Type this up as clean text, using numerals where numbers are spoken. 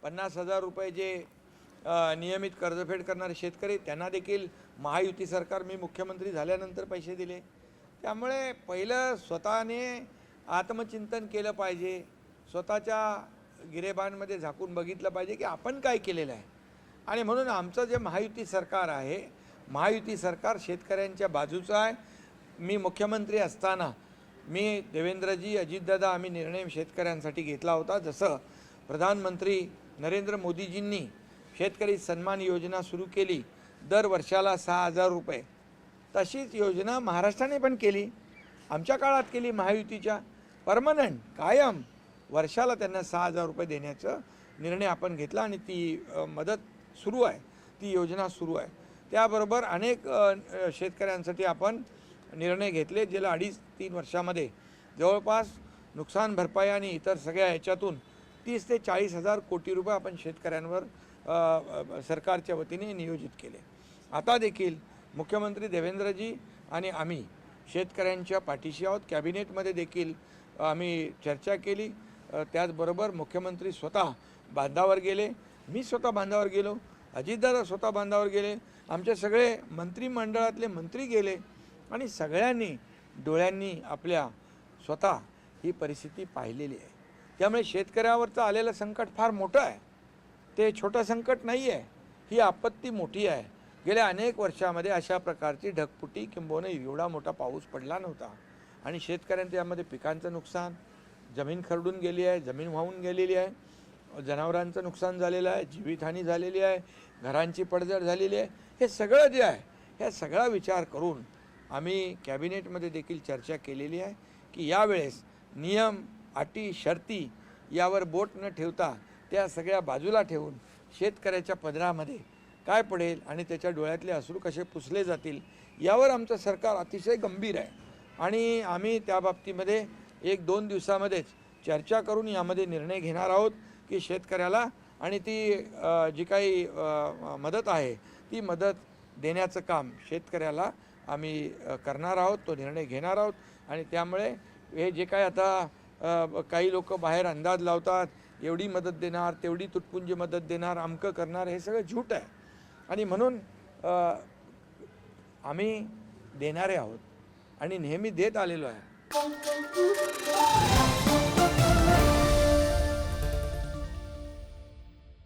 50,000 रुपये जे नियमित कर्जफेड करणारे शेतकरी त्यांना देखील महायुती सरकार मी मुख्यमंत्री झाल्यानंतर पैसे दिले। त्यामुळे पहिलं स्वतःने आत्मचिंतन केलं पाहिजे, स्वतःच्या गिरेबानमध्ये झाकून बघितलं पाहिजे की आपण काय केलेलं आहे। आणि म्हणून आमचं जे महायुती सरकार आहे, महायुती सरकार शेतकऱ्यांच्या बाजूचं आहे। मी मुख्यमंत्री असताना मी देवेंद्रजी, अजितदादा आम्ही निर्णय शेतकऱ्यांसाठी घेतला होता। जसं प्रधानमंत्री नरेंद्र मोदीजींनी शेतकरी सन्मान योजना सुरू केली, दर वर्षाला 6,000 रुपये, तशीच योजना महाराष्ट्राने पण केली, आमच्या काळात केली महायुतीच्या, परमनंट कायम वर्षाला त्यांना 6,000 रुपये देण्याचा निर्णय आपण घेतला आणि ती मदत सुरू आहे, ती योजना सुरू आहे। त्याबरोबर अनेक शेतकऱ्यांसाठी आपण निर्णय घेतले, ज्याला 2.5-3 वर्षामध्ये जवळपास नुकसान भरपाई आणि इतर सगळ्या ह्याच्यातून 30 ते 40,000 कोटी रुपये आपण शेतकऱ्यांवर सरकारच्या वतीने नियोजित केले। आता देखील मुख्यमंत्री देवेंद्रजी आणि आम्ही शेतकऱ्यांच्या पाठीशी आहोत। कॅबिनेटमध्ये देखील आम्ही चर्चा केली, त्याचबरोबर मुख्यमंत्री स्वतः बांधावर गेले, मी स्वतः बांधावर गेलो, अजितदादा स्वतः बांधावर गेले, आमचे सगळे मंत्रिमंडळातले मंत्री गेले आणि सगळ्यांनी डोळ्यांनी आपल्या स्वतः ही परिस्थिती पाहिलेली आहे। त्यामुळे शेतकऱ्यावरचं आलेलं संकट फार मोठं आहे, ते छोटं संकट नाही आहे, ही आपत्ती मोठी आहे। गेल्या अनेक वर्षामध्ये अशा प्रकारची ढगफुटी किंबहुना एवढा मोठा पाऊस पडला नव्हता आणि शेतकऱ्यांच्या यामध्ये पिकांचं नुकसान, जमीन खरडून गेली आहे, जमीन वाहून गेलेली आहे, जनावरांचं नुकसान झालेलं आहे, जीवितहानी झालेली आहे, घरांची पडझड झालेली आहे। हे सगळं जे आहे, ह्या सगळा विचार करून आम्ही कॅबिनेटमध्ये देखील चर्चा केलेली आहे की यावेळेस नियम, अटी, शर्ती यावर बोट न ठेवता त्या सगळ्या बाजूला ठेवून शेतकऱ्याच्या पदरामध्ये काय पडेल आणि त्याच्या डोळ्यातले अश्रू कसे पुसले जातील यावर आमचं सरकार अतिशय गंभीर आहे आणि आम्ही त्या बाबतीमध्ये 1-2 दिवसामध्येच चर्चा करून यामध्ये निर्णय घेणार आहोत की शेतकऱ्याला आणि ती जी काही मदत आहे ती मदत देण्याचं काम शेतकऱ्याला आम्ही करणार आहोत, तो निर्णय घेणार आहोत। आणि त्यामुळे हे जे काय आता काही लोक बाहेर अंदाज लावतात, एवढी मदत देणार, तेवढी तुटपुंजी मदत देणार, अमकं करणार, हे सगळं झूट आहे आणि म्हणून आम्ही देणारे आहोत आणि नेहमी देत आलेलो आहे।